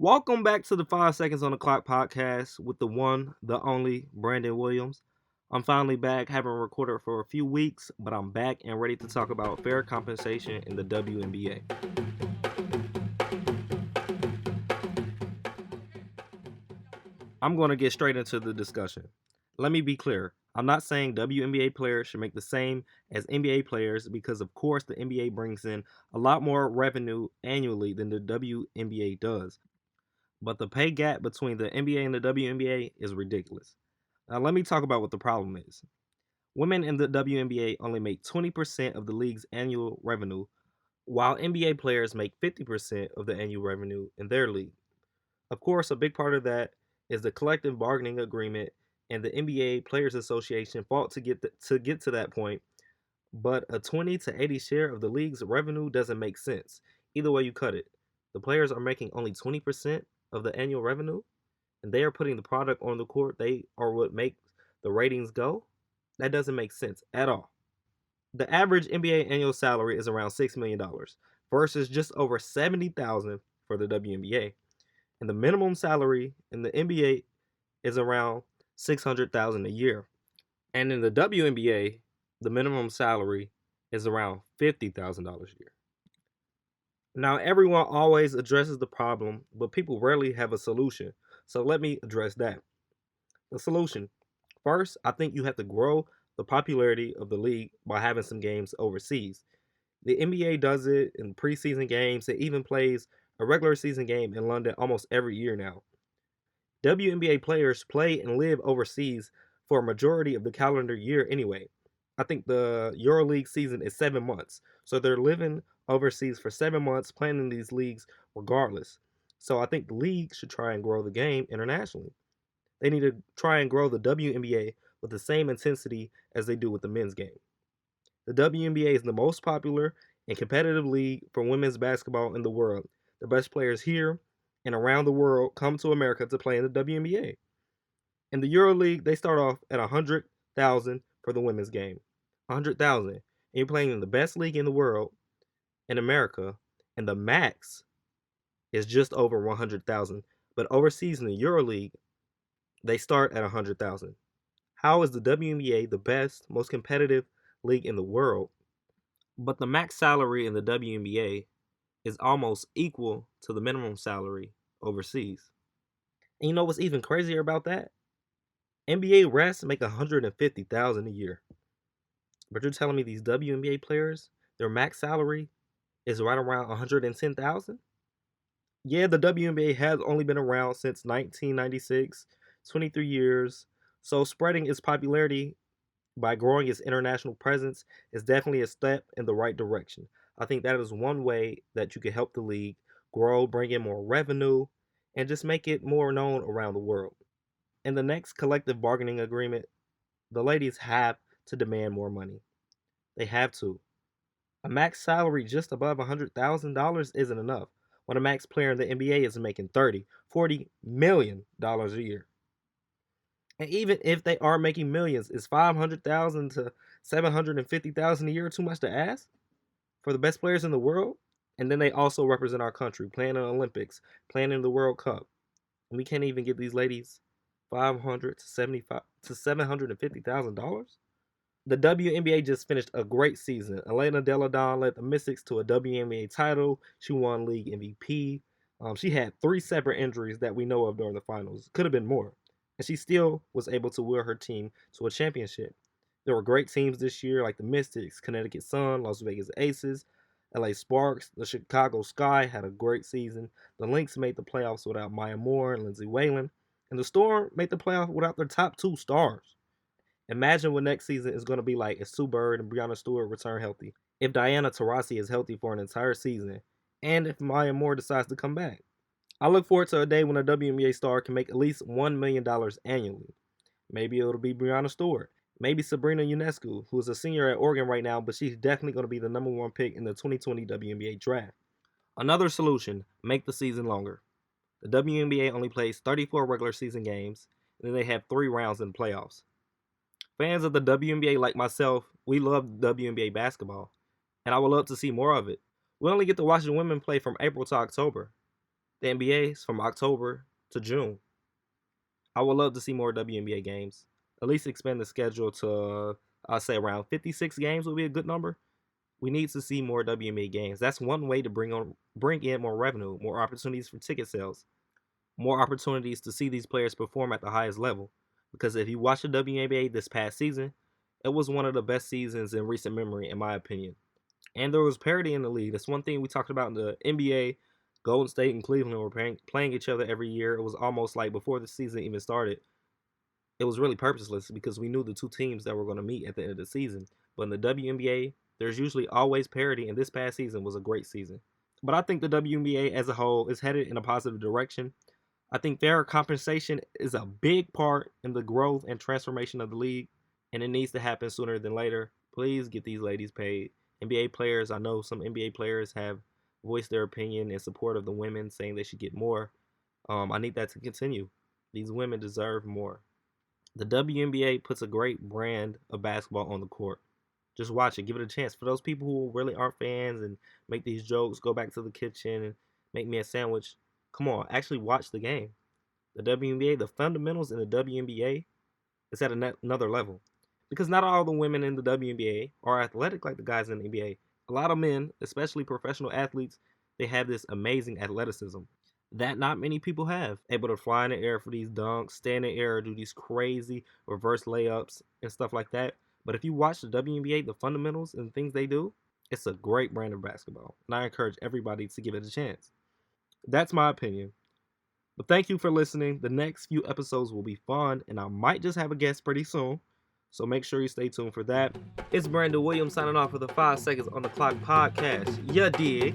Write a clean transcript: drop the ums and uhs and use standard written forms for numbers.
Welcome back to the 5 Seconds on the Clock podcast with the one, the only Brandon Williams. I'm finally back, haven't recorded for a few weeks, but I'm back and ready to talk about fair compensation in the WNBA. I'm going to get straight into the discussion. Let me be clear. I'm not saying WNBA players should make the same as NBA players because, of course, the NBA brings in a lot more revenue annually than the WNBA does. But the pay gap between the NBA and the WNBA is ridiculous. Now, let me talk about what the problem is. Women in the WNBA only make 20% of the league's annual revenue, while NBA players make 50% of the annual revenue in their league. Of course, a big part of that is the collective bargaining agreement, and the NBA Players Association fought to get to that point. But a 20 to 80 share of the league's revenue doesn't make sense. Either way you cut it, the players are making only 20% of the annual revenue, and they are putting the product on the court. They are what make the ratings go. That doesn't make sense at all. The average NBA annual salary is around $6 million versus just over 70,000 for the WNBA, and the minimum salary in the NBA is around 600,000 a year, and in the WNBA, the minimum salary is around $50,000 a year. Now, everyone always addresses the problem, but people rarely have a solution. So let me address that. The solution. First, I think you have to grow the popularity of the league by having some games overseas. The NBA does it in preseason games. It even plays a regular season game in London almost every year now. WNBA players play and live overseas for a majority of the calendar year anyway. I think the EuroLeague season is 7 months. So they're living overseas for 7 months, playing in these leagues regardless. So I think the league should try and grow the game internationally. They need to try and grow the WNBA with the same intensity as they do with the men's game. The WNBA is the most popular and competitive league for women's basketball in the world. The best players here and around the world come to America to play in the WNBA. In the EuroLeague, they start off at 100,000 for the women's game. 100,000. And you're playing in the best league in the world in America, and the max is just over 100,000. But overseas in the EuroLeague, they start at 100,000. How is the WNBA the best, most competitive league in the world, but the max salary in the WNBA is almost equal to the minimum salary overseas? And you know what's even crazier about that? NBA refs make 150,000 a year. But you're telling me these WNBA players, their max salary is right around 110,000? Yeah, the WNBA has only been around since 1996, 23 years. So spreading its popularity by growing its international presence is definitely a step in the right direction. I think that is one way that you can help the league grow, bring in more revenue, and just make it more known around the world. In the next collective bargaining agreement, the ladies have to demand more money. They have to. A max salary just above $100,000 isn't enough when a max player in the NBA is making $30, $40 million a year. And even if they are making millions, is 500,000 to 750,000 a year too much to ask for the best players in the world? And then they also represent our country, playing in the Olympics, playing in the World Cup. And we can't even give these ladies 500 to 75 to $750,000. The WNBA just finished a great season. Elena Delle Donne led the Mystics to a WNBA title. She won league MVP. She had 3 separate injuries that we know of during the finals. Could have been more. And she still was able to will her team to a championship. There were great teams this year like the Mystics, Connecticut Sun, Las Vegas Aces, LA Sparks. The Chicago Sky had a great season. The Lynx made the playoffs without Maya Moore and Lindsay Whalen. And the Storm made the playoffs without their top 2 stars. Imagine what next season is going to be like if Sue Bird and Breanna Stewart return healthy, if Diana Taurasi is healthy for an entire season, and if Maya Moore decides to come back. I look forward to a day when a WNBA star can make at least $1 million annually. Maybe it'll be Breanna Stewart. Maybe Sabrina Ionescu, who is a senior at Oregon right now, but she's definitely going to be the #1 pick in the 2020 WNBA draft. Another solution, make the season longer. The WNBA only plays 34 regular season games, and then they have 3 rounds in the playoffs. Fans of the WNBA like myself, we love WNBA basketball, and I would love to see more of it. We only get to watch the women play from April to October, The NBA is from October to June. I would love to see more WNBA games. At least expand the schedule to, I'd say around 56 games would be a good number. We need to see more WNBA games. That's one way to bring in more revenue, more opportunities for ticket sales, more opportunities to see these players perform at the highest level. Because if you watch the WNBA this past season, it was one of the best seasons in recent memory, in my opinion. And there was parity in the league. That's one thing we talked about in the NBA. Golden State and Cleveland were playing each other every year. It was almost like before the season even started, it was really purposeless because we knew the two teams that were going to meet at the end of the season. But in the WNBA, there's usually always parity, and this past season was a great season. But I think the WNBA as a whole is headed in a positive direction. I think fair compensation is a big part in the growth and transformation of the league, and it needs to happen sooner than later. Please get these ladies paid. NBA players, I know some NBA players have voiced their opinion in support of the women, saying they should get more. I need that to continue. These women deserve more. The WNBA puts a great brand of basketball on the court. Just watch it, give it a chance. For those people who really aren't fans and make these jokes, go back to the kitchen and make me a sandwich. Come on, actually watch the game. The WNBA, the fundamentals in the WNBA is at another level. Because not all the women in the WNBA are athletic like the guys in the NBA. A lot of men, especially professional athletes, they have this amazing athleticism that not many people have. Able to fly in the air for these dunks, stay in the air, do these crazy reverse layups and stuff like that. But if you watch the WNBA, the fundamentals and the things they do, it's a great brand of basketball. And I encourage everybody to give it a chance. That's my opinion. But thank you for listening. The next few episodes will be fun, and I might just have a guest pretty soon. So make sure you stay tuned for that. It's Brandon Williams signing off for the 5 Seconds on the Clock podcast. Ya dig?